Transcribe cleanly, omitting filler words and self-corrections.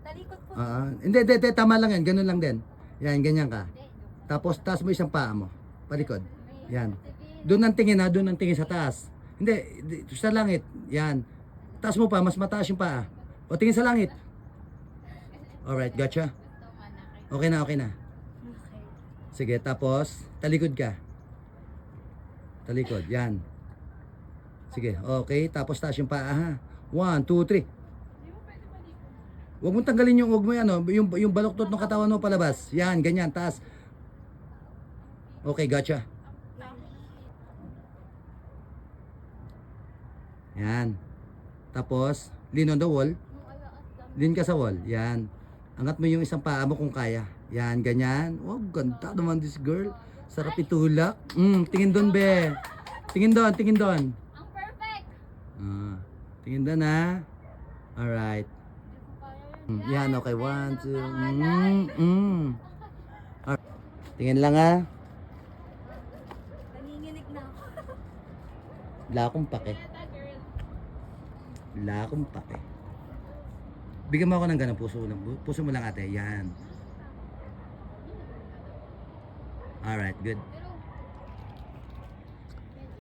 Talikod po. Hindi, tama lang yan. Ganun lang din. Yan, ganyan ka. Tapos, taas mo isang paa mo. Palikod. Yan. Doon ang tingin ha, doon ang tingin sa taas. Hindi, sa langit. Yan. Taas mo pa, mas mataas yung paa. O, tingin sa langit. Alright, gotcha? Okay na, okay na. Sige, tapos, talikod ka. Talikod, yan. Sige, okay. Tapos, taas yung paa ha. 1, 2, 3. Huwag mong tanggalin yung, huwag mo yan, yung baloktot ng katawan mo palabas. Yan, ganyan, taas. Okay, gotcha. Yan. Tapos, lean on the wall. Lean ka sa wall. Yan. Angat mo yung isang paa mo kung kaya. Yan, ganyan. Oh, ganda naman this girl. Sarap itulak. Tingin doon, be. Tingin doon, tingin doon. Ang perfect. Tingin doon, ha. Alright. Yan, okay. 1, 2. Tingin lang, ha. Nanginginig na ako. Wala akong pake. Wala akong pake. Bigyan mo ako ng ganang puso lang. Puso mo lang ate. Yan. Alright, good.